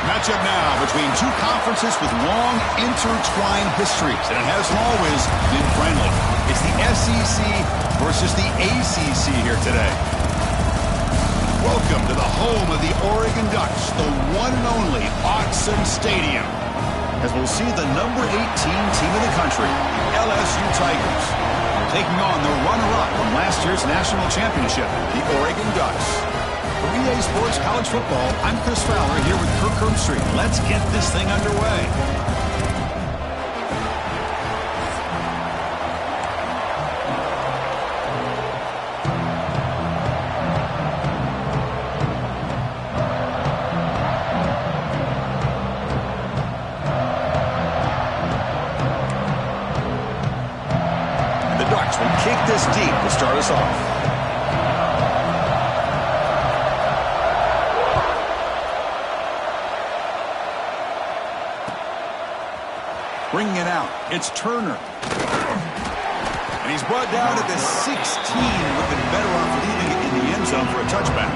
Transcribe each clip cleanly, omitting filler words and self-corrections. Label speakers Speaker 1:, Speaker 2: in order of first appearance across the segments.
Speaker 1: Matchup now between two conferences with long intertwined histories, and it hasn't always been friendly. It's the SEC versus the ACC here today. Welcome to the home of the Oregon Ducks, the one and only Autzen Stadium, as we'll see the number 18 team in the country, the LSU Tigers, taking on the runner-up from last year's national championship, the Oregon Ducks. For EA Sports College Football, I'm Chris Fowler here with Kirk Herbstreit. Let's get this thing underway. The Ducks will kick this deep to start us off. Bringing it out, it's Turner. And he's brought down at the 16. Would have been better off leaving it in the end zone for a touchback.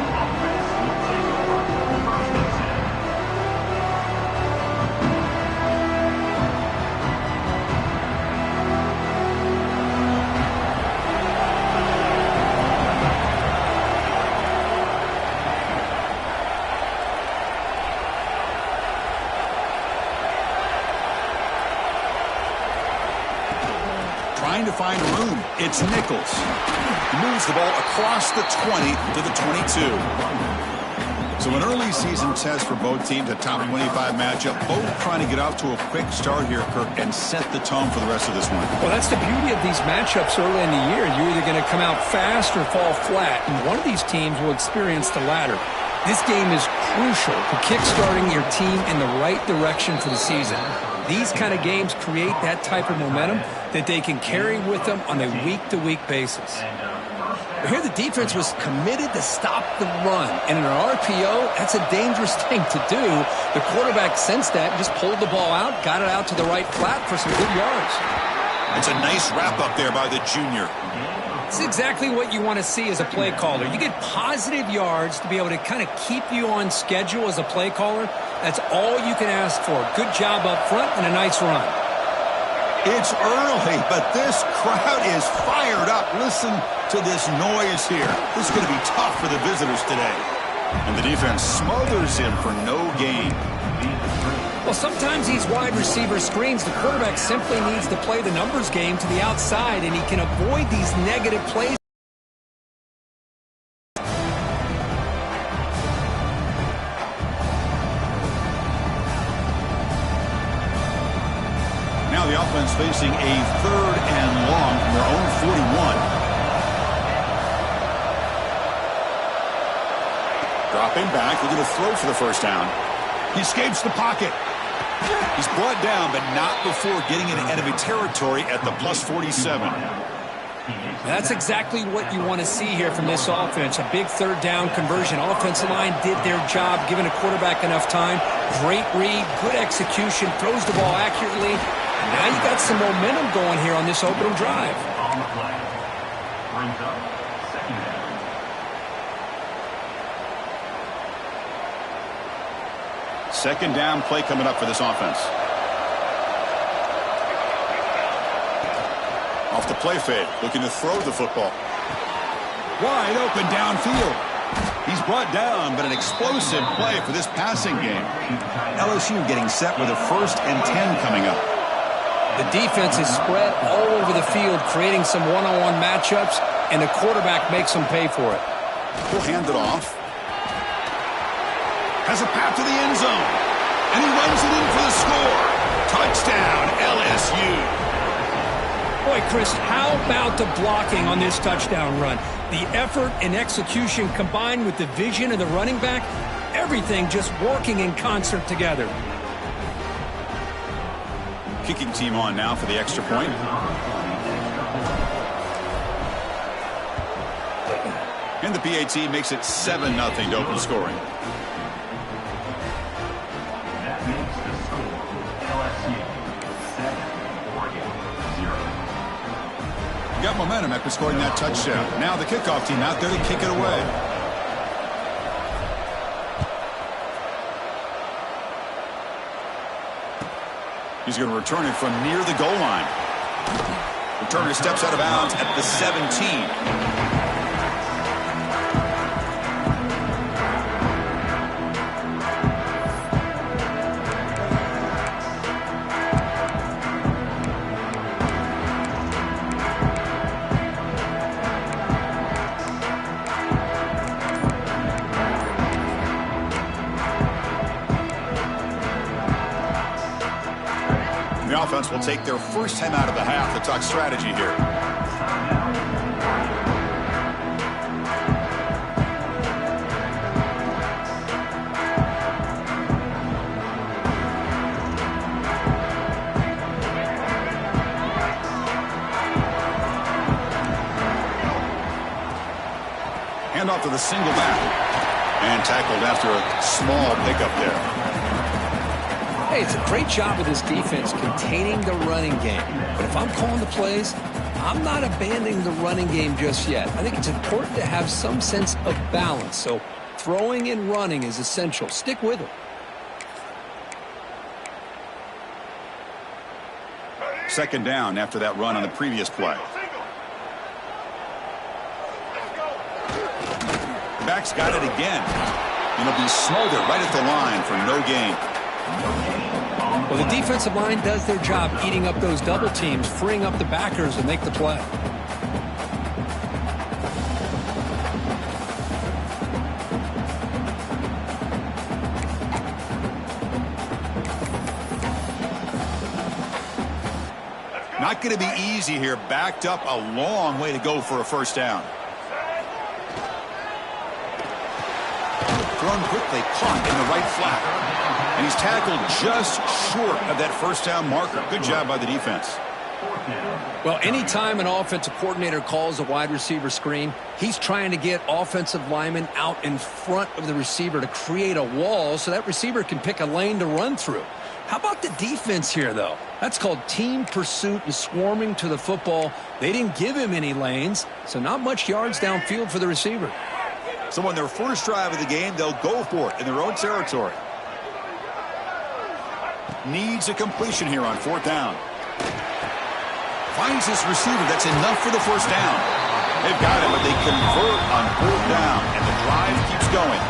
Speaker 1: Trying to find room. It's Nichols. He moves the ball across the 20 to the 22. So an early season test for both teams, a top 25 matchup. Both trying to get out to a quick start here, Kirk, and set the tone for the rest of this one.
Speaker 2: Well, that's the beauty of these matchups early in the year. You're either going to come out fast or fall flat, and one of these teams will experience the latter. This game is crucial to kickstarting your team in the right direction for the season. These kind of games create that type of momentum that they can carry with them on a week-to-week basis. But here the defense was committed to stop the run. And in an RPO, that's a dangerous thing to do. The quarterback sensed that and just pulled the ball out, got it out to the right flat for some good yards.
Speaker 1: It's a nice wrap-up there by the junior.
Speaker 2: It's exactly what you want to see as a play caller. You get positive yards to be able to kind of keep you on schedule as a play caller. That's all you can ask for. Good job up front and a nice run.
Speaker 1: It's early, but this crowd is fired up. Listen to this noise here. This is going to be tough for the visitors today. And the defense smothers him for no gain.
Speaker 2: Well, sometimes these wide receiver screens, the quarterback simply needs to play the numbers game to the outside, and he can avoid these negative plays.
Speaker 1: Now the offense facing a 3rd and long from their own 41. Dropping back, looking to throw for the first down. He escapes the pocket. He's brought down, but not before getting into enemy territory at the +47.
Speaker 2: That's exactly what you want to see here from this offense. A big third down conversion. Offensive line did their job, giving a quarterback enough time. Great read, good execution, throws the ball accurately. And now you got some momentum going here on this opening drive.
Speaker 3: On the play. Brings up second down.
Speaker 1: Second down play coming up for this offense. Off the play fake, looking to throw the football. Wide open downfield. He's brought down, but an explosive play for this passing game. LSU getting set with a 1st and 10 coming up.
Speaker 2: The defense is spread all over the field, creating some one-on-one matchups, and the quarterback makes them pay for it.
Speaker 1: He'll hand it off. Has a path to the end zone. And he runs it in for the score. Touchdown, LSU.
Speaker 2: Boy, Chris, how about the blocking on this touchdown run? The effort and execution combined with the vision of the running back, everything just working in concert together.
Speaker 1: Kicking team on now for the extra point. And the PAT makes it 7-0 to open scoring.
Speaker 3: That makes the score LSU 7, Oregon 0.
Speaker 1: Got momentum after scoring that touchdown. Now the kickoff team out there to kick it away. He's going to return it from near the goal line. Returner steps out of bounds at the 17. The offense will take their first time out of the half to talk strategy here. Hand off to the single back. And tackled after a small pickup there.
Speaker 2: Hey, it's a great job of this defense containing the running game. But if I'm calling the plays, I'm not abandoning the running game just yet. I think it's important to have some sense of balance. So throwing and running is essential. Stick with it.
Speaker 1: Second down after that run on the previous play. Back's got it again. It'll be smothered right at the line for no gain.
Speaker 2: Well, the defensive line does their job eating up those double teams, freeing up the backers to make the play.
Speaker 1: Not going to be easy here. Backed up a long way to go for a first down. Thrown quickly, caught in the right flat. And he's tackled just short of that first down marker. Good job by the defense.
Speaker 2: Well, anytime an offensive coordinator calls a wide receiver screen, he's trying to get offensive linemen out in front of the receiver to create a wall so that receiver can pick a lane to run through. How about the defense here, though? That's called team pursuit and swarming to the football. They didn't give him any lanes, so not much yards downfield for the receiver.
Speaker 1: So on their first drive of the game, they'll go for it in their own territory. Needs a completion here on fourth down. Finds his receiver. That's enough for the first down. They've got it, but they convert on fourth down, and the drive keeps going.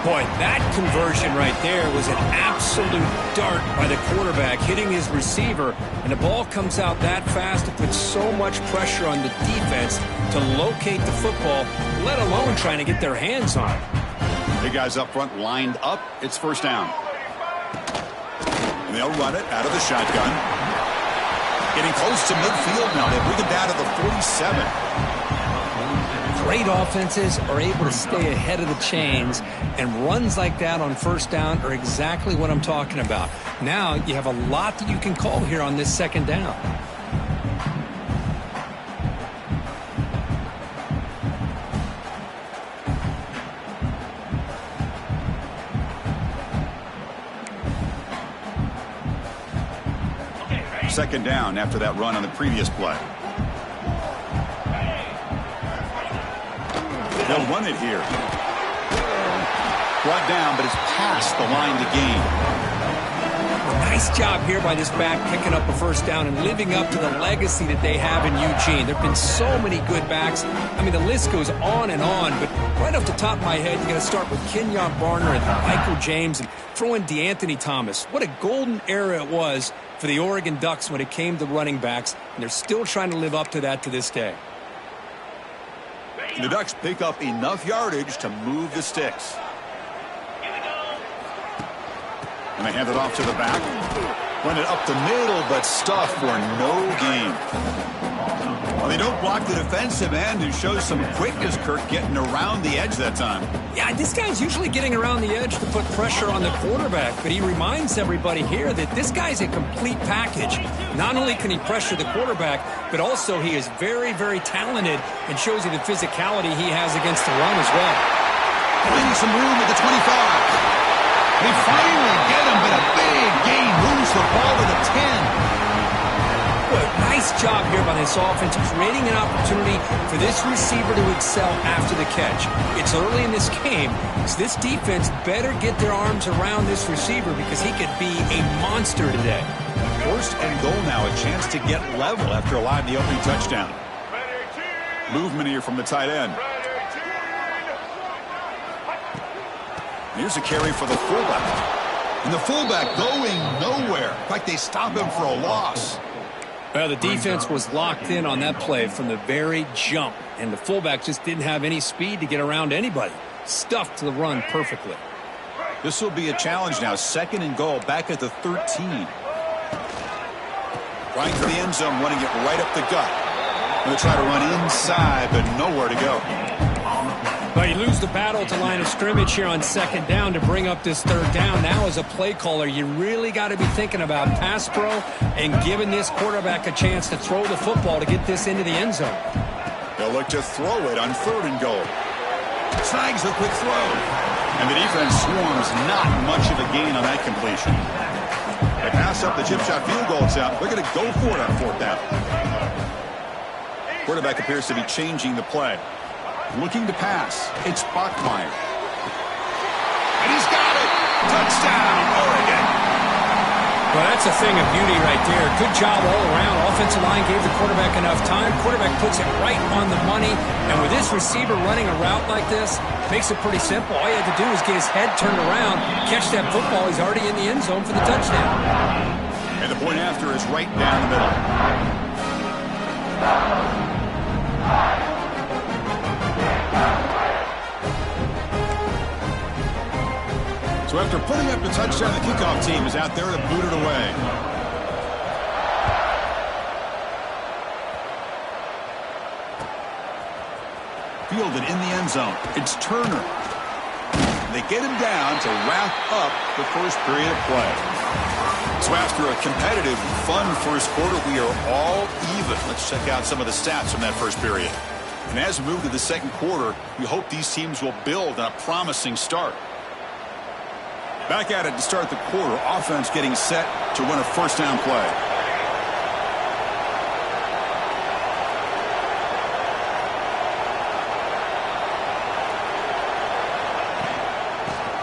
Speaker 2: Boy, that conversion right there was an absolute dart by the quarterback, hitting his receiver, and the ball comes out that fast. It puts so much pressure on the defense to locate the football, let alone trying to get their hands on it.
Speaker 1: Big guys up front lined up. It's first down. And they'll run it out of the shotgun. Getting close to midfield now. They bring it down to the 47.
Speaker 2: Great offenses are able to stay ahead of the chains, and runs like that on first down are exactly what I'm talking about. Now you have a lot that you can call here on this second down.
Speaker 1: second down after that run on the previous play. They'll run it here. Brought down, but it's past the line to gain.
Speaker 2: Nice job here by this back picking up a first down and living up to the legacy that they have in Eugene. There have been so many good backs. I mean, the list goes on and on, but right off the top of my head, you got to start with Kenyon Barner and Michael James and throw in DeAnthony Thomas. What a golden era it was for the Oregon Ducks when it came to running backs, and they're still trying to live up to that to this day.
Speaker 1: The Ducks pick up enough yardage to move the sticks. And they hand it off to the back. Run it up the middle, but stuffed for no gain. Well, they don't block the defensive end, who shows some quickness, Kirk, getting around the edge that time.
Speaker 2: Yeah, this guy's usually getting around the edge to put pressure on the quarterback, but he reminds everybody here that this guy's a complete package. Not only can he pressure the quarterback, but also he is very, very talented and shows you the physicality he has against the run as well.
Speaker 1: Finding some room at the 25. They finally get him, but a big gain moves the ball to the 10.
Speaker 2: Well, nice job here by this offense, creating an opportunity for this receiver to excel after the catch. It's early in this game, so this defense better get their arms around this receiver because he could be a monster today.
Speaker 1: First and goal now, a chance to get level after allowing the opening touchdown. Movement here from the tight end. Here's a carry for the fullback. And the fullback going nowhere. In fact, they stop him for a loss.
Speaker 2: Well, the defense was locked in on that play from the very jump. And the fullback just didn't have any speed to get around anybody. Stuffed the run perfectly.
Speaker 1: This will be a challenge now. Second and goal back at the 13. Right for the end zone, running it right up the gut. Going to try to run inside, but nowhere to go.
Speaker 2: But you lose the battle to line of scrimmage here on second down to bring up this third down. Now as a play caller, you really got to be thinking about pass pro and giving this quarterback a chance to throw the football to get this into the end zone.
Speaker 1: They'll look to throw it on third and goal. Snags the quick throw. And the defense swarms not much of a gain on that completion. They pass up the chip shot field goal attempt. They're going to go for it on fourth down. Quarterback appears to be changing the play. Looking to pass. It's Bachmeier. And he's got it. Touchdown, Oregon.
Speaker 2: Well, that's a thing of beauty right there. Good job all around. Offensive line gave the quarterback enough time. Quarterback puts it right on the money. And with this receiver running a route like this, makes it pretty simple. All you have to do is get his head turned around, catch that football. He's already in the end zone for the touchdown.
Speaker 1: And the point after is right down the middle. So after putting up the touchdown, the kickoff team is out there to boot it away. Fielded in the end zone. It's Turner. They get him down to wrap up the first period of play. So after a competitive, fun first quarter, we are all even. Let's check out some of the stats from that first period. And as we move to the second quarter, we hope these teams will build on a promising start. Back at it to start the quarter. Offense getting set to win a first down play.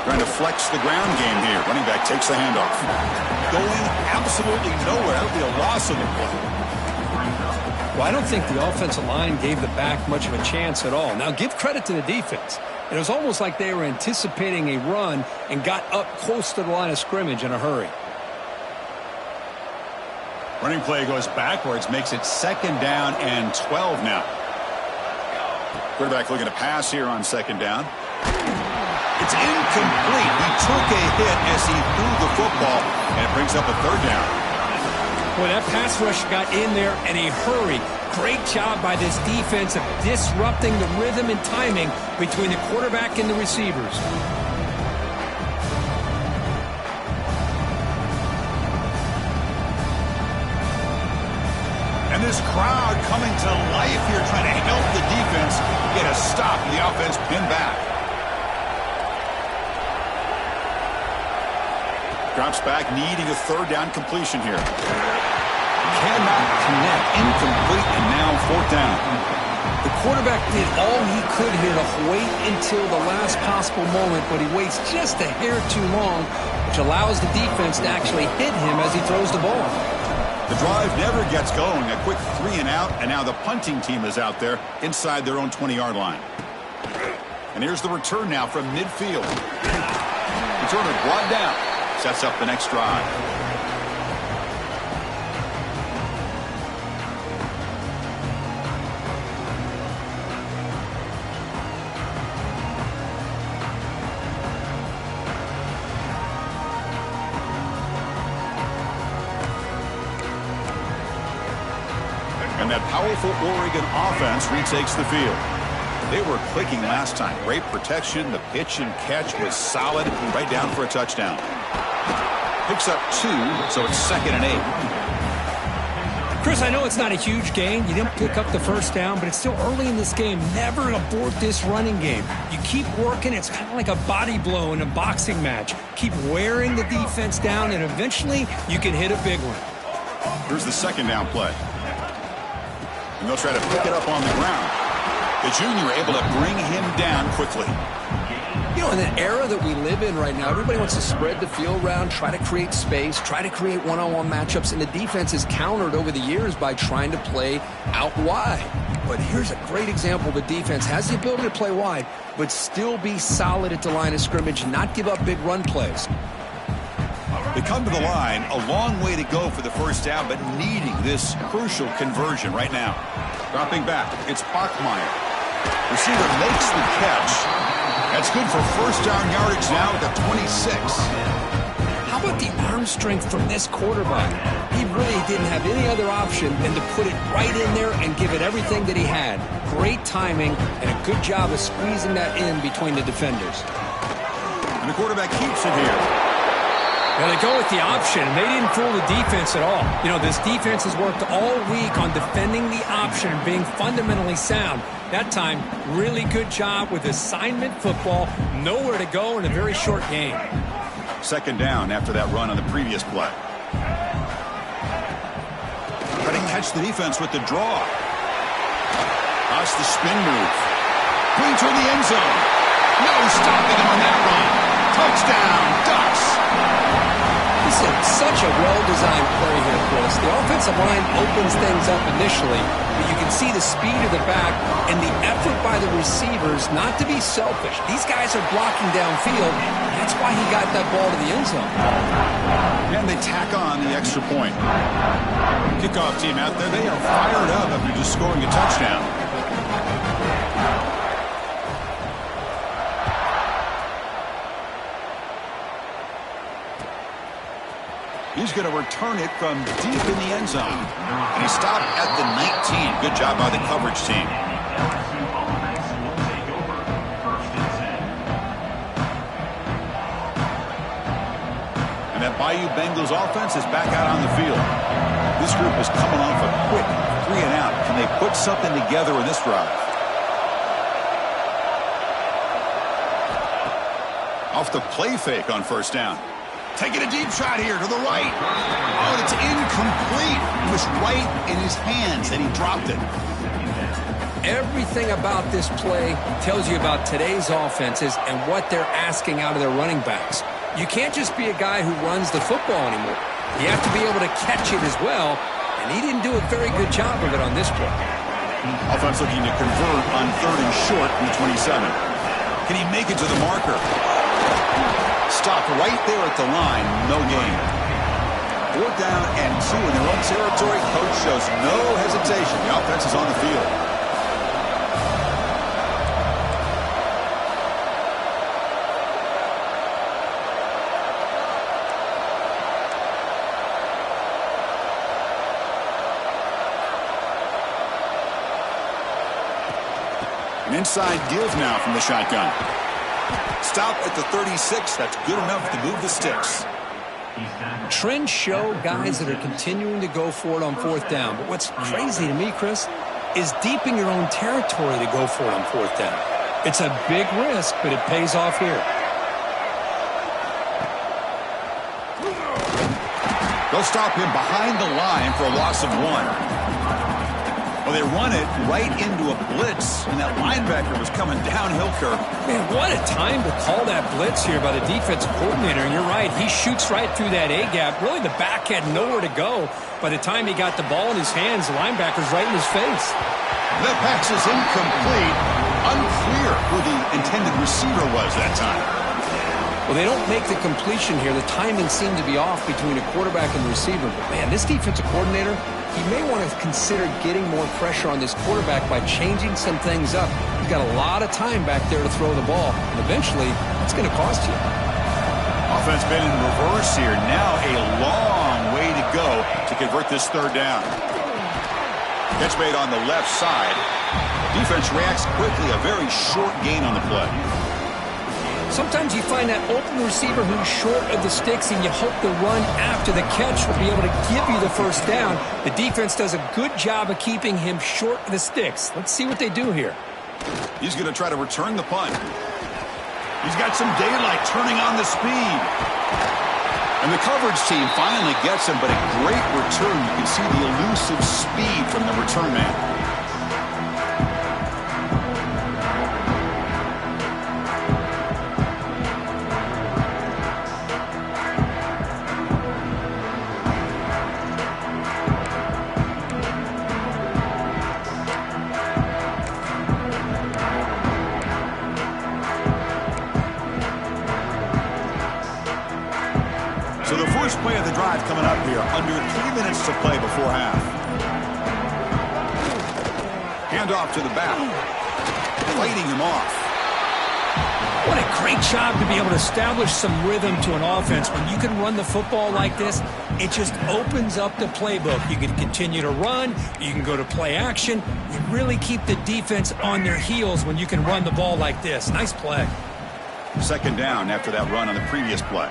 Speaker 1: Trying to flex the ground game here. Running back takes the handoff. Going absolutely nowhere. That would be a loss of the play.
Speaker 2: Well, I don't think the offensive line gave the back much of a chance at all. Now, give credit to the defense. It was almost like they were anticipating a run and got up close to the line of scrimmage in a hurry.
Speaker 1: Running play goes backwards, makes it second down and 12 now. Quarterback looking to pass here on second down. It's incomplete. He took a hit as he threw the football, and it brings up a third down.
Speaker 2: Boy, that pass rush got in there in a hurry. Great job by this defense of disrupting the rhythm and timing between the quarterback and the receivers.
Speaker 1: And this crowd coming to life here, trying to help the defense get a stop. The offense pinned back. Drops back, needing a third down completion here. cannot connect. Incomplete, and now fourth down.
Speaker 2: The quarterback did all he could here to wait until the last possible moment, but he waits just a hair too long, which allows the defense to actually hit him as he throws the ball.
Speaker 1: The drive never gets going. A quick 3 and out, and now the punting team is out there inside their own 20-yard line. And here's the return now from midfield. Returner brought down. Sets up the next drive. And that powerful Oregon offense retakes the field. They were clicking last time. Great protection. The pitch and catch was solid. Right down for a touchdown. Picks up 2, so it's 2nd and 8.
Speaker 2: Chris, I know it's not a huge gain. You didn't pick up the first down, but it's still early in this game. Never abort this running game. You keep working. It's kind of like a body blow in a boxing match. Keep wearing the defense down, and eventually you can hit a big one.
Speaker 1: Here's the 2nd down play. And they'll try to pick it up on the ground. The junior able to bring him down quickly.
Speaker 2: You know, in the era that we live in right now, everybody wants to spread the field around, try to create space, try to create one-on-one matchups, and the defense is countered over the years by trying to play out wide. But here's a great example. The defense has the ability to play wide, but still be solid at the line of scrimmage, not give up big run plays.
Speaker 1: They come to the line, a long way to go for the first down, but needing this crucial conversion right now. Dropping back, it's Bachmeier. Receiver makes the catch. That's good for first down yardage now at the 26.
Speaker 2: How about the arm strength from this quarterback? He really didn't have any other option than to put it right in there and give it everything that he had. Great timing and a good job of squeezing that in between the defenders.
Speaker 1: And the quarterback keeps it here.
Speaker 2: Now they go with the option. They didn't fool the defense at all. You know, this defense has worked all week on defending the option and being fundamentally sound. That time, really good job with assignment football. Nowhere to go in a very short game.
Speaker 1: 2nd down after that run on the previous play. Try to catch the defense with the draw. That's the spin move. Going toward the end zone. No stopping him on that run. Touchdown, Ducks.
Speaker 2: This is such a well-designed play here, Chris. The offensive line opens things up initially, but you can see the speed of the back and the effort by the receivers not to be selfish. These guys are blocking downfield. That's why he got that ball to the end zone.
Speaker 1: And they tack on the extra point. Kickoff team out there, they are fired up after just scoring a touchdown. He's going to return it from deep in the end zone. And he stopped at the 19. Good job by the coverage team. And that Bayou Bengals offense is back out on the field. This group is coming off a quick 3 and out. Can they put something together in this drive? Off the play fake on first down. Taking a deep shot here to the right. Oh, and it's incomplete. It was right in his hands, and he dropped it.
Speaker 2: Everything about this play tells you about today's offenses and what they're asking out of their running backs. You can't just be a guy who runs the football anymore. You have to be able to catch it as well, and he didn't do a very good job of it on this play.
Speaker 1: Offense looking to convert on 3rd and short from the 27. Can he make it to the marker? Stop right there at the line. No gain. 4th down and 2 in their own territory. Coach shows no hesitation. The offense is on the field. An inside give now from the shotgun. Stop at the 36. That's good enough to move the sticks.
Speaker 2: Trends show guys that are continuing to go for it on 4th down. But what's crazy to me, Chris, is deep in your own territory to go for it on 4th down. It's a big risk, but it pays off here.
Speaker 1: They'll stop him behind the line for a loss of 1. Well, they run it right into a blitz, and that linebacker was coming downhill, Kirk.
Speaker 2: Man, what a time to call that blitz here by the defensive coordinator. And you're right, he shoots right through that A-gap. Really, the back had nowhere to go. By the time he got the ball in his hands, the linebacker's right in his face.
Speaker 1: The pass is incomplete. Unclear who the intended receiver was that time.
Speaker 2: Well, they don't make the completion here. The timing seemed to be off between a quarterback and the receiver. But, man, this defensive coordinator, he may want to consider getting more pressure on this quarterback by changing some things up. He's got a lot of time back there to throw the ball. And eventually, it's going to cost you.
Speaker 1: Offense been in reverse here. Now a long way to go to convert this third down. Catch made on the left side. Defense reacts quickly. A very short gain on the play.
Speaker 2: Sometimes you find that open receiver who's short of the sticks, and you hope the run after the catch will be able to give you the first down. The defense does a good job of keeping him short of the sticks. Let's see what they do here.
Speaker 1: He's going to try to return the punt. He's got some daylight turning on the speed. And the coverage team finally gets him, but a great return. You can see the elusive speed from the return man. So the first play of the drive coming up here, under 3 minutes to play before half. Handoff to the back, fighting him off.
Speaker 2: What a great job to be able to establish some rhythm to an offense. When you can run the football like this, it just opens up the playbook. You can continue to run, you can go to play action. You really keep the defense on their heels when you can run the ball like this. Nice play.
Speaker 1: Second down after that run on the previous play.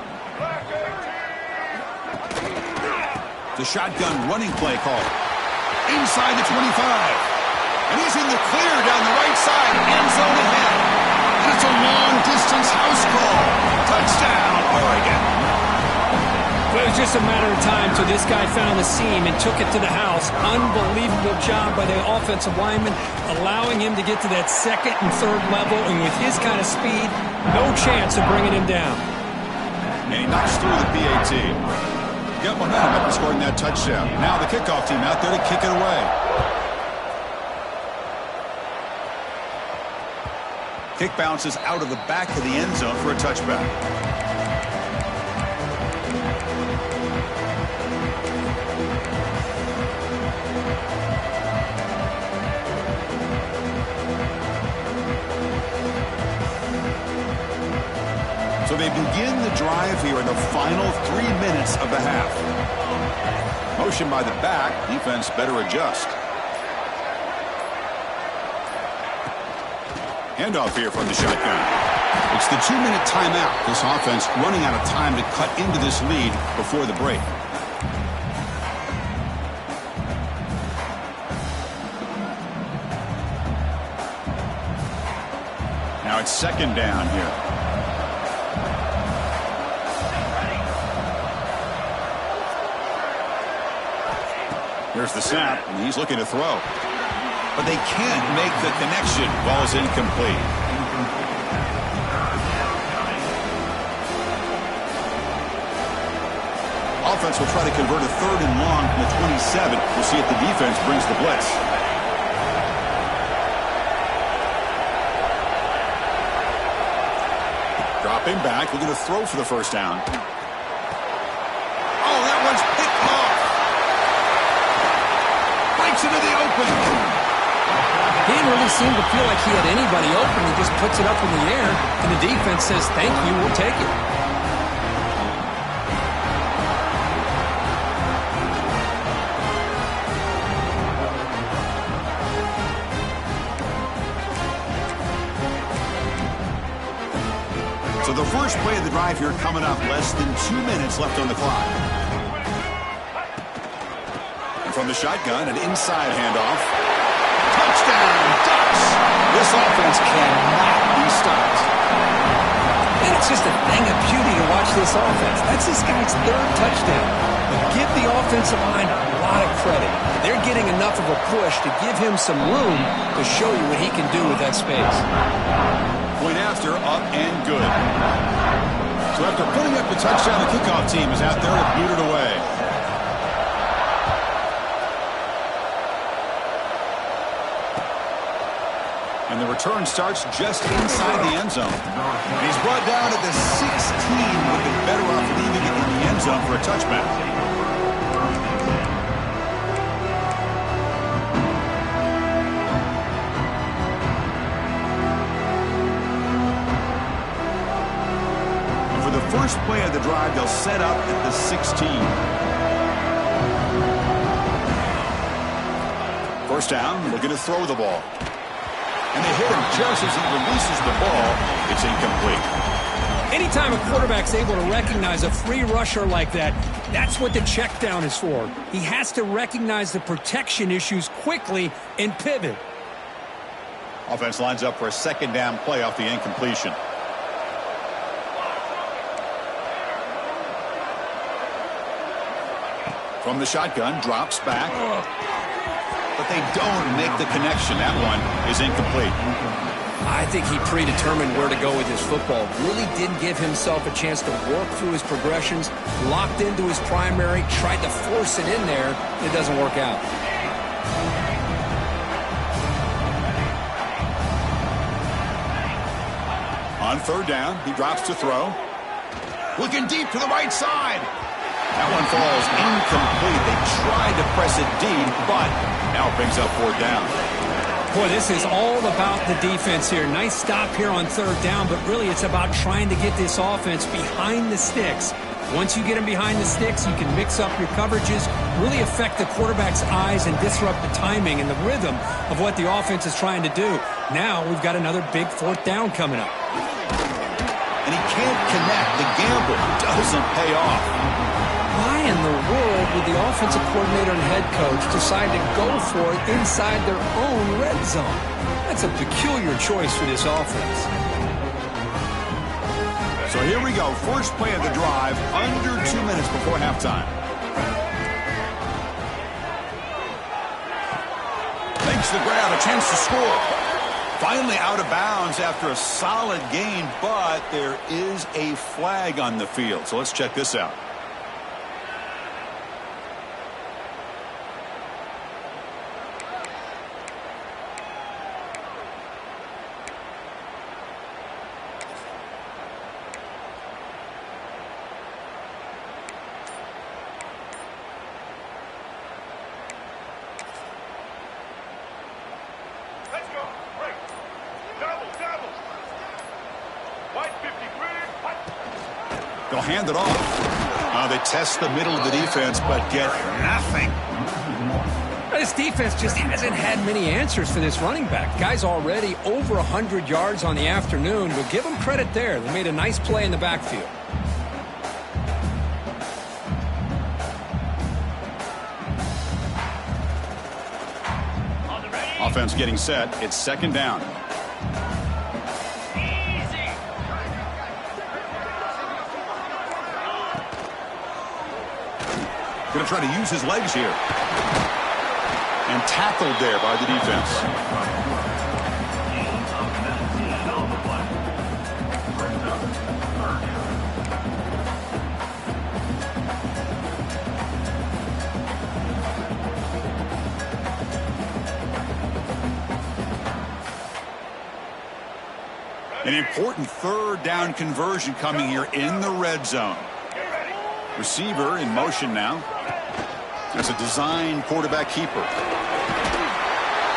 Speaker 1: The shotgun running play call. Inside the 25. And he's in the clear down the right side. End zone ahead. And it's a long-distance house call. Touchdown, Oregon.
Speaker 2: Well, it was just a matter of time till this guy found the seam and took it to the house. Unbelievable job by the offensive lineman, allowing him to get to that second and third level. And with his kind of speed, no chance of bringing him down.
Speaker 1: And he knocks through the PAT. Got momentum after scoring that touchdown. Now the kickoff team out there to kick it away. Kick bounces out of the back of the end zone for a touchback. So they begin the drive here in the final 3 minutes of the half. Motion by the back. Defense better adjust. Handoff here from the shotgun. It's the 2-minute timeout. This offense running out of time to cut into this lead before the break. Now it's second down here. Here's the snap, and he's looking to throw. But they can't make the connection. Ball's incomplete. Offense will try to convert a third and long from the 27. We'll see if the defense brings the blitz. Dropping back, looking to throw for the first down. Oh, that one's picked off. Into the open.
Speaker 2: He didn't really seem to feel like he had anybody open. He just puts it up in the air, and the defense says, thank you, we'll take it.
Speaker 1: So the first play of the drive here coming up. Less than 2 minutes left on the clock. From the shotgun, an inside handoff. Touchdown, Ducks! This offense cannot be stopped.
Speaker 2: And It's just a thing of beauty to watch this offense. That's this guy's third touchdown. But give the offensive line a lot of credit. They're getting enough of a push to give him some room to show you what he can do with that space.
Speaker 1: Point after, up and good. So after putting up the touchdown, the kickoff team is out there to boot it away. And the return starts just inside the end zone. And he's brought down at the 16, but been better off leaving it in the end zone for a touchback. And for the first play of the drive, they'll set up at the 16. First down, looking to throw the ball. And they hit him just as he releases the ball. It's incomplete.
Speaker 2: Anytime a quarterback's able to recognize a free rusher like that, that's what the check down is for. He has to recognize the protection issues quickly and pivot.
Speaker 1: Offense lines up for a second down play off the incompletion. From the shotgun, drops back. But they don't make the connection. That one is incomplete.
Speaker 2: I think he predetermined where to go with his football. Really didn't give himself a chance to work through his progressions. Locked into his primary, tried to force it in there. It doesn't work out.
Speaker 1: On third down, he drops to throw. Looking deep to the right side. That one falls incomplete. They tried to press it deep, but now it brings up fourth down.
Speaker 2: Boy, this is all about the defense here. Nice stop here on third down, but really it's about trying to get this offense behind the sticks. Once you get them behind the sticks, you can mix up your coverages, really affect the quarterback's eyes and disrupt the timing and the rhythm of what the offense is trying to do. Now we've got another big fourth down coming up.
Speaker 1: And he can't connect. The gamble doesn't pay off.
Speaker 2: Why in the world would the offensive coordinator and head coach decide to go for it inside their own red zone? That's a peculiar choice for this offense.
Speaker 1: So here we go. First play of the drive, under 2 minutes before halftime. Makes the grab, a chance to score. Finally out of bounds after a solid gain, but there is a flag on the field. So let's check this out. They'll hand it off. They test the middle of the defense, but get nothing.
Speaker 2: This defense just hasn't had many answers for this running back. Guy's already over 100 yards on the afternoon, but give them credit there. They made a nice play in the backfield.
Speaker 1: Offense getting set. It's second down. Going to try to use his legs here. And tackled there by the defense. An important third down conversion coming here in the red zone. Receiver in motion now. That's a design quarterback keeper.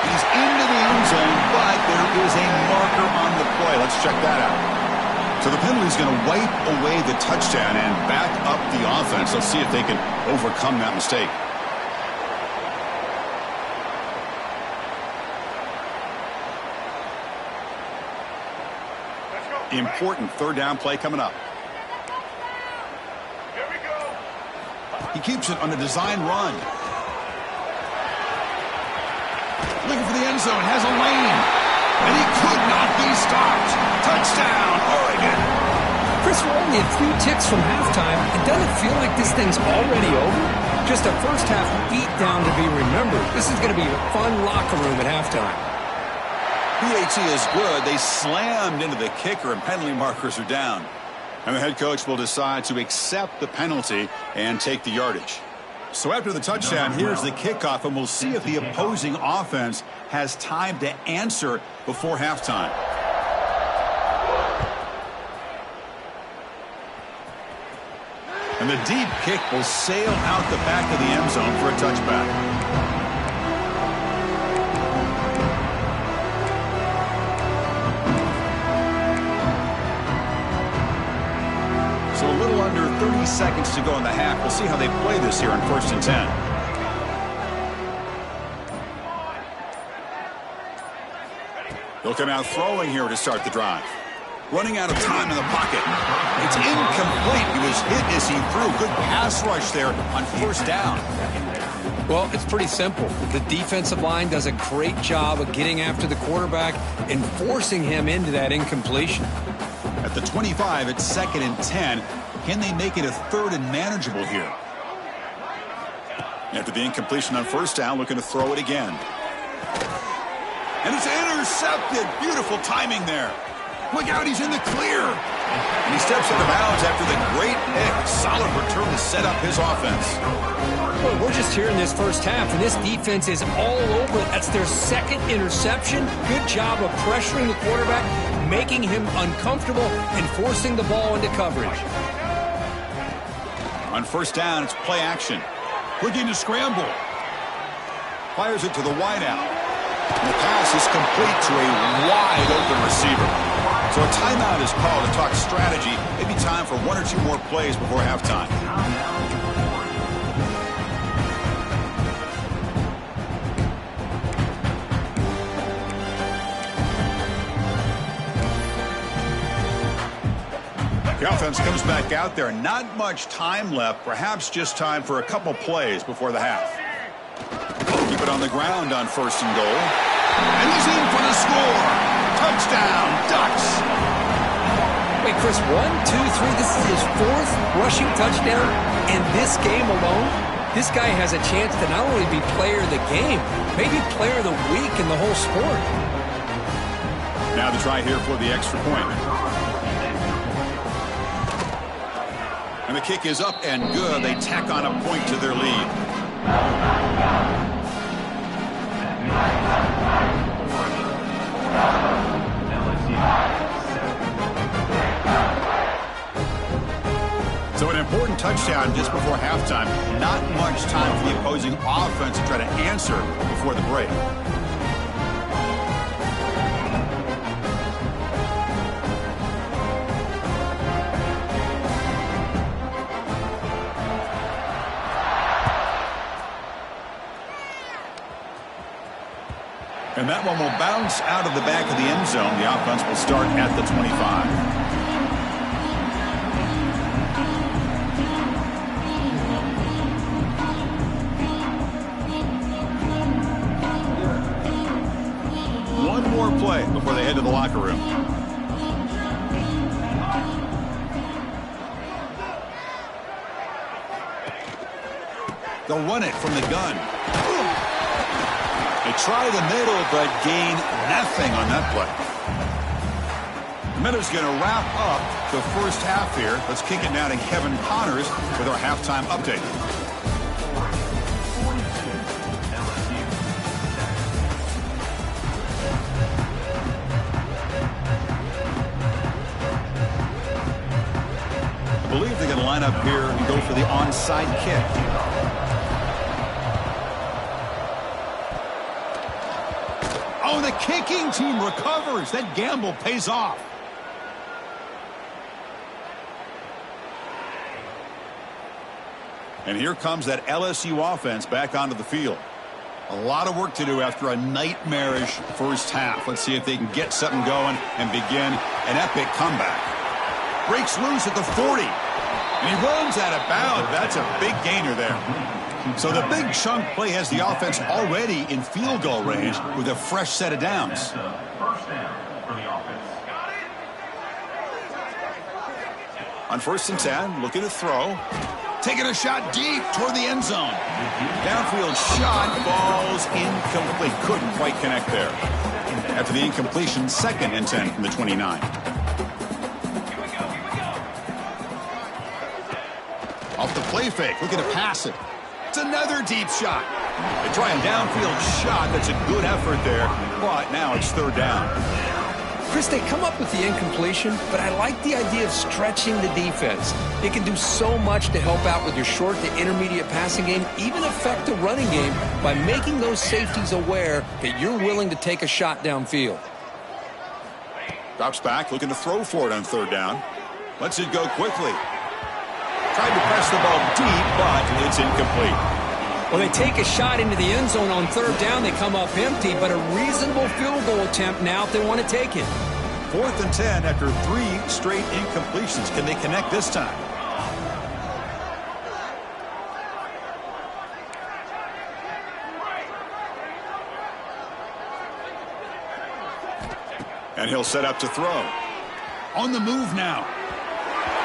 Speaker 1: He's into the end zone, but there is a marker on the play. Let's check that out. So the penalty is going to wipe away the touchdown and back up the offense. Let's see if they can overcome that mistake. Important third down play coming up. He keeps it on a design run. Looking for the end zone, has a lane. And he could not be stopped. Touchdown, Oregon.
Speaker 2: Chris, we're only a few ticks from halftime. It doesn't feel like this thing's already over. Just a first-half beatdown to be remembered. This is going to be a fun locker room at halftime.
Speaker 1: PAT is good. They slammed into the kicker, and penalty markers are down. And the head coach will decide to accept the penalty and take the yardage. So after the touchdown, here's the kickoff, and we'll see if the opposing offense has time to answer before halftime. And the deep kick will sail out the back of the end zone for a touchback. So a little under 30 seconds to go in the half. We'll see how they play this here on 1st and 10. They'll come out throwing here to start the drive. Running out of time in the pocket. It's incomplete. He was hit as he threw. Good pass rush there on 1st down.
Speaker 2: Well, it's pretty simple. The defensive line does a great job of getting after the quarterback and forcing him into that incompletion.
Speaker 1: At the 25, it's 2nd and 10. Can they make it a 3rd and manageable here? After the incompletion on 1st down, looking to throw it again. And it's intercepted. Beautiful timing there. Look out, he's in the clear. And he steps out of bounds after the great pick. Solid return to set up his offense.
Speaker 2: Well, we're just here in this first half, and this defense is all over it. That's their 2nd interception. Good job of pressuring the quarterback, making him uncomfortable, and forcing the ball into coverage.
Speaker 1: On 1st down, it's play action. Looking to scramble. Fires it to the wideout. And the pass is complete to a wide-open receiver. So a timeout is called to talk strategy. Maybe time for 1 or 2 more plays before halftime. The offense comes back out there. Not much time left. Perhaps just time for a couple plays before the half. Keep it on the ground on 1st and goal. And he's in for the score. Touchdown, Ducks.
Speaker 2: Wait, Chris, 1, 2, 3. This is his 4th rushing touchdown in this game alone. This guy has a chance to not only be player of the game, maybe player of the week in the whole sport.
Speaker 1: Now the try here for the extra point. And the kick is up and good. They tack on a point to their lead. So an important touchdown just before halftime. Not much time for the opposing offense to try to answer before the break. And that one will bounce out of the back of the end zone. The offense will start at the 25. One more play before they head to the locker room. They'll run it from the gun. They try the middle, but gain nothing on that play. The minute's going to wrap up the first half here. Let's kick it now to Kevin Connors with our halftime update. I believe they're going to line up here and go for the onside kick. Oh, the kicking team recovers. That gamble pays off. And here comes that LSU offense back onto the field. A lot of work to do after a nightmarish first half. Let's see if they can get something going and begin an epic comeback. Breaks loose at the 40. And he runs out of bounds. That's a big gainer there. So the big chunk play has the offense already in field goal range with a fresh set of downs.
Speaker 3: First down for the offense.
Speaker 1: On 1st and 10, looking to throw. Taking a shot deep toward the end zone. Downfield shot falls incomplete. Couldn't quite connect there. After the incompletion, 2nd and 10 from the 29. Off the play fake, looking to pass it. It's another deep shot. They try a downfield shot. That's a good effort there, but now it's 3rd down.
Speaker 2: Chris, they come up with the incompletion, but I like the idea of stretching the defense. It can do so much to help out with your short to intermediate passing game, even affect the running game by making those safeties aware that you're willing to take a shot downfield.
Speaker 1: Drops back, looking to throw for it on 3rd down. Lets it go quickly. Tried to press the ball deep, but it's incomplete.
Speaker 2: Well, they take a shot into the end zone on 3rd down. They come up empty, but a reasonable field goal attempt now if they want to take it.
Speaker 1: 4th and 10 after 3 straight incompletions. Can they connect this time? And he'll set up to throw. On the move now.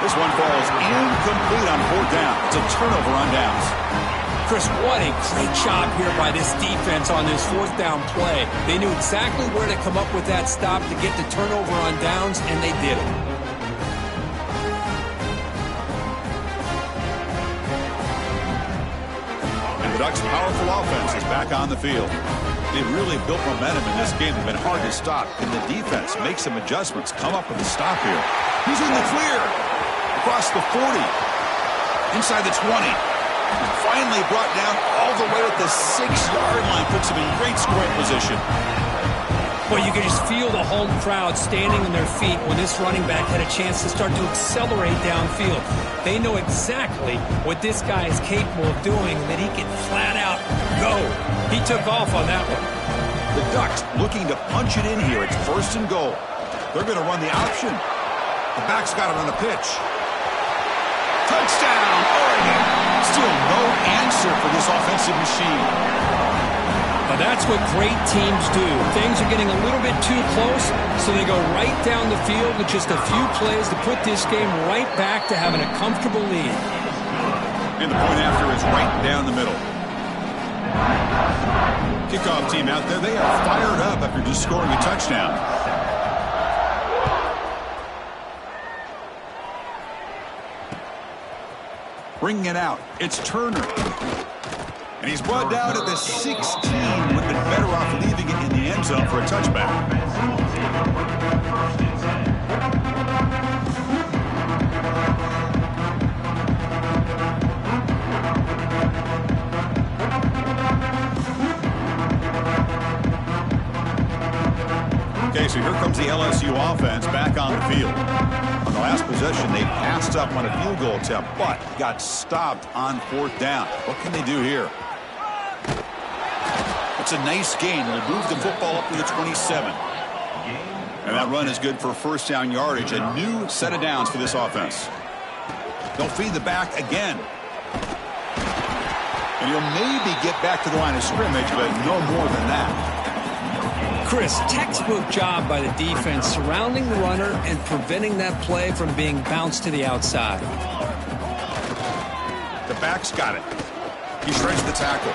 Speaker 1: This one falls incomplete on 4th down. It's a turnover on downs.
Speaker 2: Chris, what a great job here by this defense on this 4th down play. They knew exactly where to come up with that stop to get the turnover on downs, and they did it.
Speaker 1: And the Ducks' powerful offense is back on the field. They've really built momentum in this game. They've been hard to stop. Can the defense make some adjustments, come up with a stop here? He's in the clear. Across the 40. Inside the 20. Finally brought down all the way at the 6-yard line. Puts him in great scoring position.
Speaker 2: Well, you can just feel the home crowd standing on their feet when this running back had a chance to start to accelerate downfield. They know exactly what this guy is capable of doing and that he can flat out go. He took off on that one.
Speaker 1: The Ducks looking to punch it in here. It's 1st and goal. They're going to run the option. The back's got it on the pitch. Touchdown, Oregon. Still no answer for this offensive machine.
Speaker 2: Now that's what great teams do. Things are getting a little bit too close, so they go right down the field with just a few plays to put this game right back to having a comfortable lead.
Speaker 1: And the point after is right down the middle. Kickoff team out there, they are fired up after just scoring a touchdown. Bringing it out, it's Turner. And he's brought down at the 16. Would have been better off leaving it in the end zone for a touchback. Okay, so here comes the LSU offense back on the field. On the last possession, they passed up on a field goal attempt, but got stopped on 4th down. What can they do here? It's a nice gain. They move the football up to the 27. And that run is good for 1st down yardage. A new set of downs for this offense. They'll feed the back again. And he'll maybe get back to the line of scrimmage, but no more than that.
Speaker 2: Chris, textbook job by the defense surrounding the runner and preventing that play from being bounced to the outside.
Speaker 1: The back's got it. He shreds the tackle.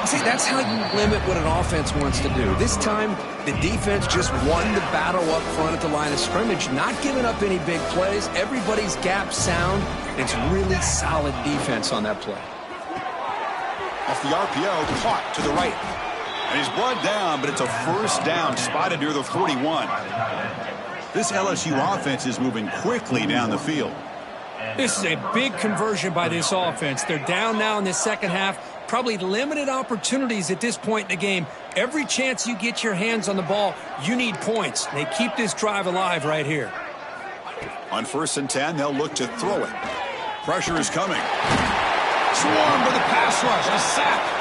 Speaker 2: See, that's how you limit what an offense wants to do. This time, the defense just won the battle up front at the line of scrimmage, not giving up any big plays. Everybody's gap sound. It's really solid defense on that play.
Speaker 1: Off the RPO, caught to the right. And he's brought down, but it's a 1st down, spotted near the 41. This LSU offense is moving quickly down the field.
Speaker 2: This is a big conversion by this offense. They're down now in the second half. Probably limited opportunities at this point in the game. Every chance you get your hands on the ball, you need points. They keep this drive alive right here.
Speaker 1: On 1st and 10, they'll look to throw it. Pressure is coming. Swarmed with a pass rush, a sack.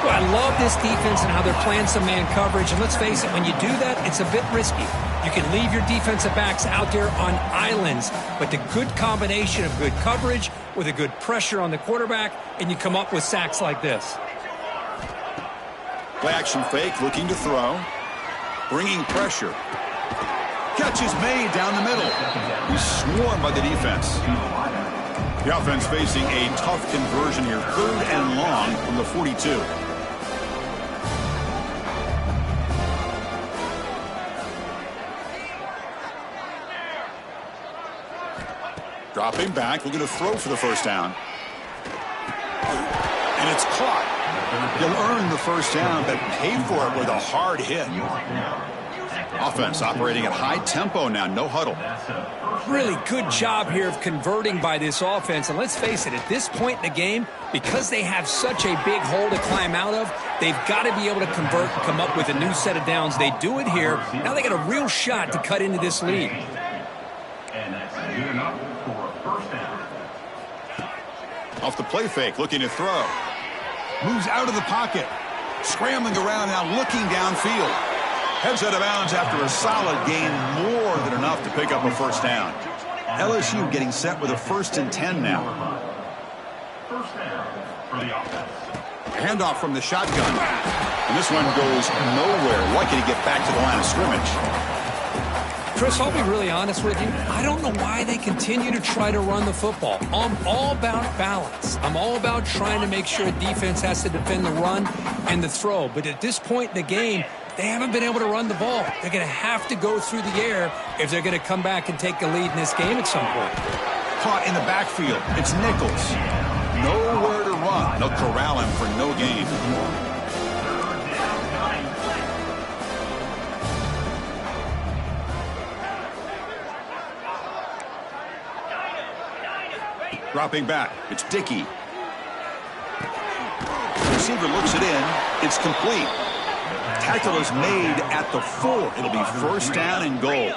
Speaker 2: Well, I love this defense and how they're playing some man coverage. And let's face it, when you do that, it's a bit risky. You can leave your defensive backs out there on islands, but the good combination of good coverage with a good pressure on the quarterback, and you come up with sacks like this.
Speaker 1: Play action fake, looking to throw. Bringing pressure. Catch is made down the middle. He's swarmed by the defense. The offense facing a tough conversion here. 3rd and long from the 42. Dropping back, looking to throw for the first down. And it's caught. He'll earn the first down, but pay for it with a hard hit. Offense operating at high tempo now, no huddle.
Speaker 2: Really good job here of converting by this offense. And let's face it, at this point in the game, because they have such a big hole to climb out of, they've got to be able to convert and come up with a new set of downs. They do it here. Now they got a real shot to cut into this lead.
Speaker 3: And that's good enough for a first down.
Speaker 1: Off the play fake, looking to throw. Moves out of the pocket. Scrambling around now, looking downfield. Heads out of bounds after a solid gain, more than enough to pick up a first down. LSU getting set with a 1st and 10 now.
Speaker 3: First down for the offense.
Speaker 1: Handoff from the shotgun. And this one goes nowhere. Lucky to get back to the line of scrimmage.
Speaker 2: Chris, I'll be really honest with you. I don't know why they continue to try to run the football. I'm all about balance. I'm all about trying to make sure a defense has to defend the run and the throw. But at this point in the game, they haven't been able to run the ball. They're going to have to go through the air if they're going to come back and take the lead in this game at some point.
Speaker 1: Caught in the backfield. It's Nichols. Nowhere to run. They'll corral him for no gain. Dropping back. It's Dickey. The receiver looks it in. It's complete. Tackle is made at the 4. It'll be first down and goal.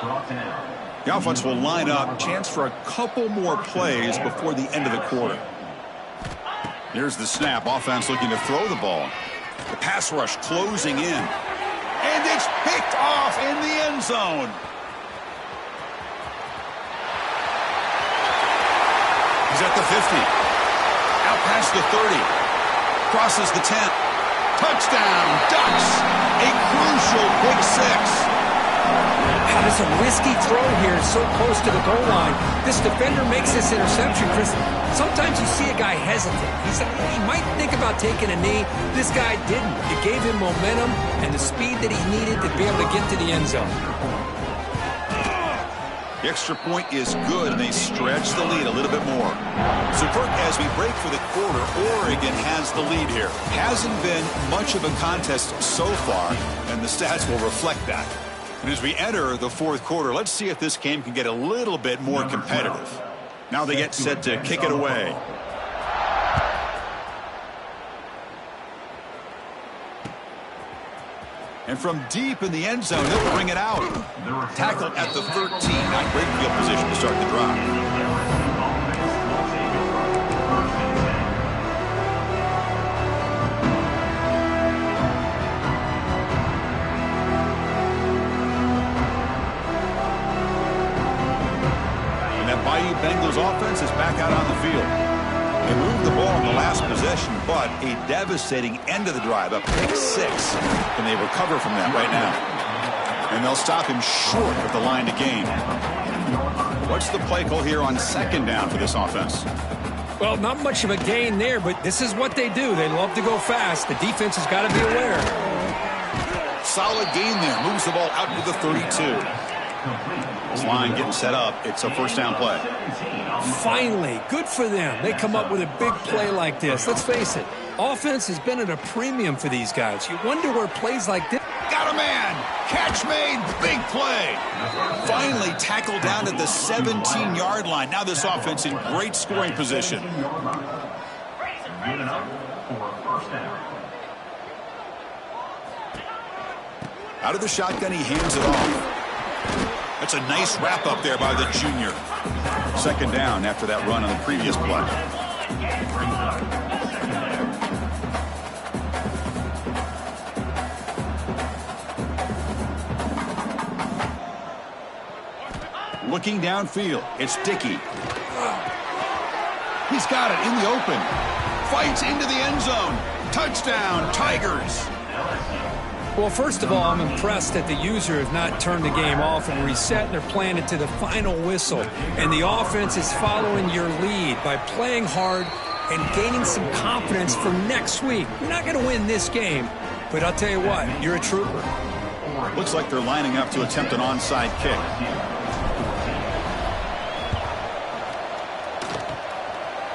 Speaker 1: The offense will line up. Chance for a couple more plays before the end of the quarter. Here's the snap. Offense looking to throw the ball. The pass rush closing in. And it's picked off in the end zone. He's at the 50. Out past the 30. Crosses the 10. Touchdown, Ducks. A crucial pick 6.
Speaker 2: God, it's a risky throw here, so close to the goal line. This defender makes this interception, Chris. Sometimes you see a guy hesitate. He might think about taking a knee. This guy didn't. It gave him momentum and the speed that he needed to be able to get to the end zone.
Speaker 1: The extra point is good, and they stretch the lead a little bit more. So, Kirk, as we break for the quarter, Oregon has the lead here. Hasn't been much of a contest so far, and the stats will reflect that. And as we enter the 4th quarter, let's see if this game can get a little bit more competitive. Now they get set to kick it away. And from deep in the end zone, he'll bring it out. Tackle at the 13. Not great field position to start the drive. And that Bayou Bengals offense is back out on the field. They moved the ball in the last possession, but a devastating end of the drive, a pick 6. And they recover from that right now. And they'll stop him short of the line to gain. What's the play call here on 2nd down for this offense?
Speaker 2: Well, not much of a gain there, but this is what they do. They love to go fast. The defense has got to be aware.
Speaker 1: Solid gain there. Moves the ball out to the 32. This line getting set up. It's a first down play.
Speaker 2: Finally, good for them. They come up with a big play like this. Let's face it, offense has been at a premium for these guys. You wonder where plays like this.
Speaker 1: Got a man. Catch made. Big play. Finally tackled down at the 17-yard line. Now this offense in great scoring position.
Speaker 3: Good enough for a first down.
Speaker 1: Out of the shotgun, he hands it off. That's a nice wrap up there by the junior. 2nd down after that run on the previous play. Looking downfield, it's Dickey. He's got it in the open. Fights into the end zone. Touchdown, Tigers.
Speaker 2: Well, first of all, I'm impressed that the user has not turned the game off and reset. They're playing it to the final whistle. And the offense is following your lead by playing hard and gaining some confidence for next week. You're not going to win this game, but I'll tell you what, you're a trooper.
Speaker 1: Looks like they're lining up to attempt an onside kick.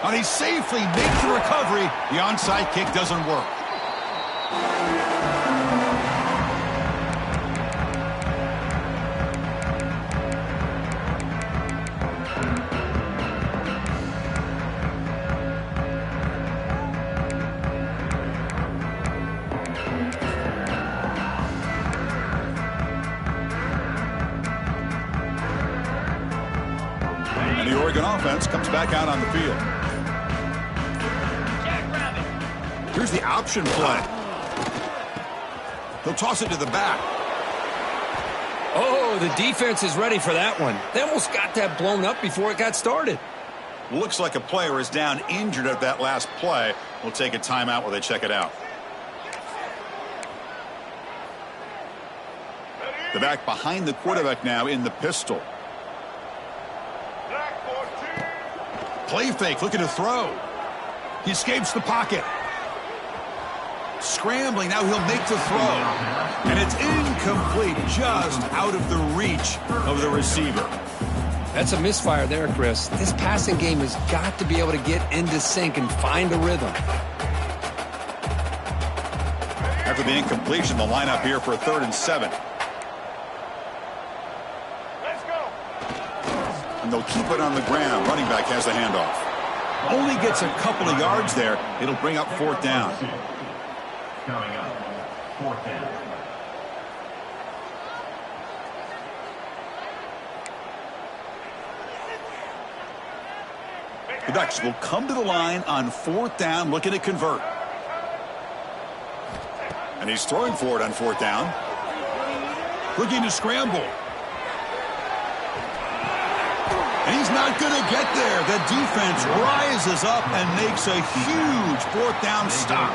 Speaker 1: And he safely makes the recovery. The onside kick doesn't work. And the Oregon offense comes back out on the field. Here's the option play. He'll toss it to the back.
Speaker 2: Oh, the defense is ready for that one. They almost got that blown up before it got started.
Speaker 1: Looks like a player is down injured at that last play. We'll take a timeout while they check it out. The back behind the quarterback now in the pistol. Play fake, looking to throw. He escapes the pocket. Scrambling, now he'll make the throw. And it's incomplete, just out of the reach of the receiver.
Speaker 2: That's a misfire there, Chris. This passing game has got to be able to get into sync and find a rhythm.
Speaker 1: After the incompletion, the lineup here for a 3rd and 7. And they'll keep it on the ground. Running back has the handoff. Only gets a couple of yards there. It'll bring up 4th down.
Speaker 3: Coming up, 4th down.
Speaker 1: The Ducks will come to the line on 4th down, looking to convert. And he's throwing for it on 4th down. Looking to scramble. And he's not going to get there. The defense rises up and makes a huge 4th down stop.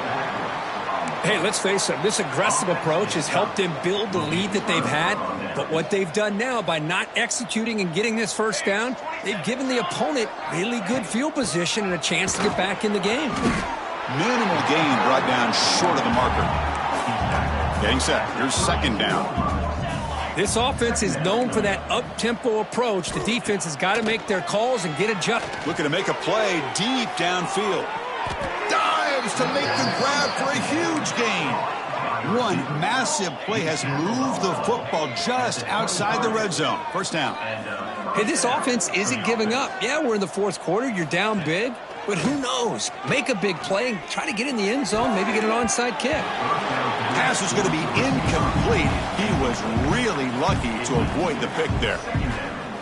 Speaker 2: Hey, let's face it, this aggressive approach has helped them build the lead that they've had. But what they've done now by not executing and getting this 1st down, they've given the opponent really good field position and a chance to get back in the game.
Speaker 1: Minimal gain brought down short of the marker. Getting set. Here's 2nd down.
Speaker 2: This offense is known for that up-tempo approach. The defense has got to make their calls and get adjusted.
Speaker 1: Looking to make a play deep downfield. Dives to make the grab for a huge gain. One massive play has moved the football just outside the red zone. 1st down.
Speaker 2: Hey, this offense isn't giving up. Yeah, we're in the 4th quarter. You're down big. But who knows? Make a big play and try to get in the end zone, maybe get an onside kick.
Speaker 1: Pass is going to be incomplete. He was really lucky to avoid the pick there.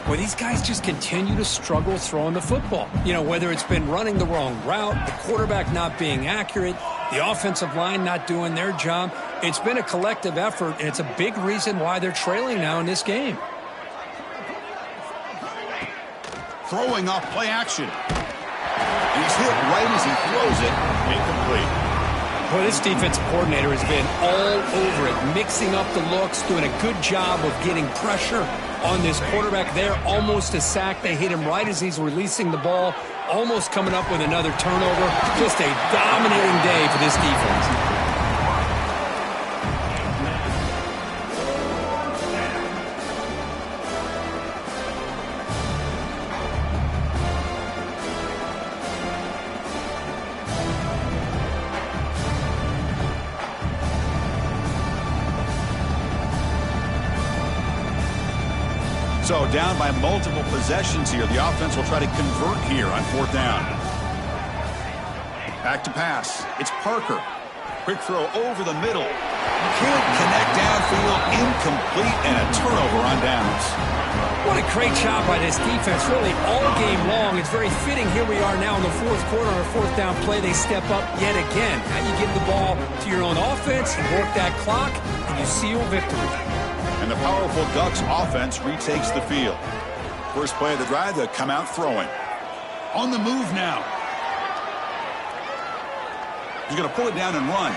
Speaker 2: Well, these guys just continue to struggle throwing the football. You know, whether it's been running the wrong route, the quarterback not being accurate, the offensive line not doing their job. It's been a collective effort, and it's a big reason why they're trailing now in this game.
Speaker 1: Throwing off play action. And he's hit right as he throws it. Incomplete.
Speaker 2: Well, this defensive coordinator has been all over it, mixing up the looks, doing a good job of getting pressure on this quarterback there. Almost a sack. They hit him right as he's releasing the ball, almost coming up with another turnover. Just a dominating day for this defense.
Speaker 1: So down by multiple possessions here. The offense will try to convert here on 4th down. Back to pass. It's Parker. Quick throw over the middle. Can't connect downfield. Incomplete and a turnover on downs.
Speaker 2: What a great job by this defense, really all game long. It's very fitting. Here we are now in the 4th quarter on a 4th down play. They step up yet again. Now you give the ball to your own offense, you work that clock, and you seal victory.
Speaker 1: And the powerful Ducks offense retakes the field. First play of the drive, they'll come out throwing. On the move now. He's going to pull it down and run.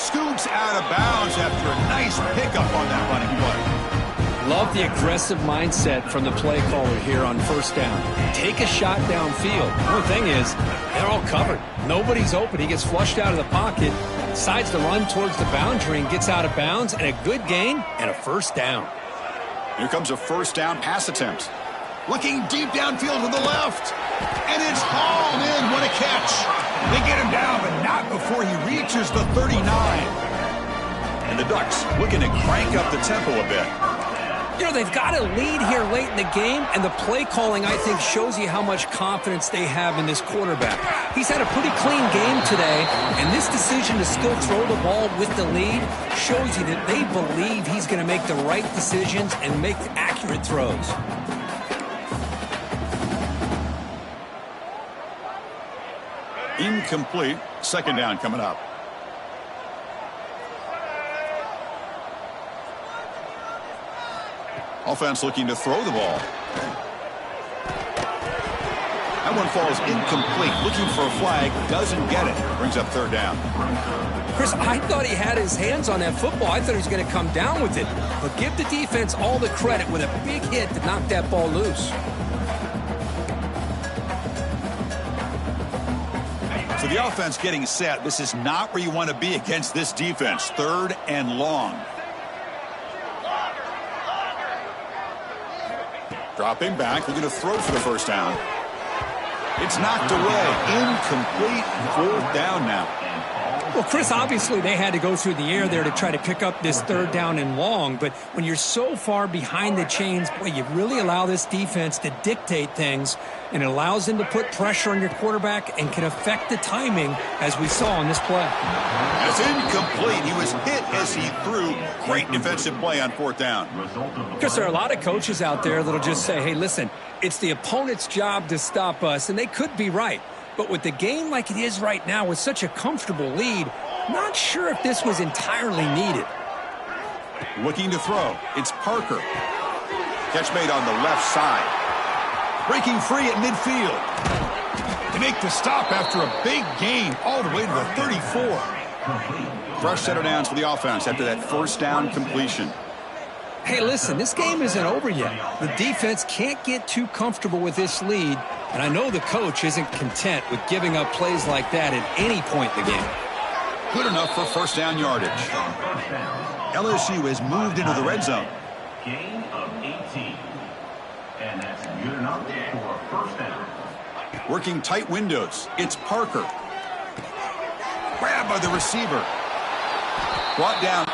Speaker 1: Scoops out of bounds after a nice pickup on that running play.
Speaker 2: Love the aggressive mindset from the play caller here on first down. Take a shot downfield. The thing is, they're all covered. Nobody's open. He gets flushed out of the pocket, decides to run towards the boundary and gets out of bounds, and a good gain and a first down.
Speaker 1: Here comes a first down pass attempt. Looking deep downfield to the left. And it's hauled in. What a catch. They get him down, but not before he reaches the 39. And the Ducks looking to crank up the tempo a bit.
Speaker 2: You know, they've got a lead here late in the game, and the play calling, I think, shows you how much confidence they have in this quarterback. He's had a pretty clean game today, and this decision to still throw the ball with the lead shows you that they believe he's going to make the right decisions and make accurate throws.
Speaker 1: Incomplete. Second down coming up. Offense looking to throw the ball. That one falls incomplete. Looking for a flag. Doesn't get it. Brings up third down.
Speaker 2: Chris, I thought he had his hands on that football. I thought he was going to come down with it. But give the defense all the credit with a big hit to knock that ball loose.
Speaker 1: So the offense getting set. This is not where you want to be against this defense. Third and long. Dropping back. Looking to throw for the first down. It's knocked away. Incomplete. Fourth down now.
Speaker 2: Well, Chris, obviously they had to go through the air there to try to pick up this third down and long, but when you're so far behind the chains, boy, you really allow this defense to dictate things, and it allows them to put pressure on your quarterback and can affect the timing, as we saw on this play.
Speaker 1: That's incomplete. He was hit as he threw. Great defensive play on fourth down.
Speaker 2: Chris, there are a lot of coaches out there that'll just say, hey, listen, it's the opponent's job to stop us, and they could be right. But with the game like it is right now with such a comfortable lead, not sure if this was entirely needed.
Speaker 1: Looking to throw. It's Parker. Catch made on the left side. Breaking free at midfield. They make the stop after a big gain all the way to the 34. Fresh set of downs for the offense after that first down completion.
Speaker 2: Hey, listen, this game isn't over yet. The defense can't get too comfortable with this lead, and I know the coach isn't content with giving up plays like that at any point in the game.
Speaker 1: Good enough for first down yardage. LSU has moved into the red zone.
Speaker 3: Gain of 18. And that's good enough for a first down.
Speaker 1: Working tight windows. It's Parker. Grabbed by the receiver. Brought down.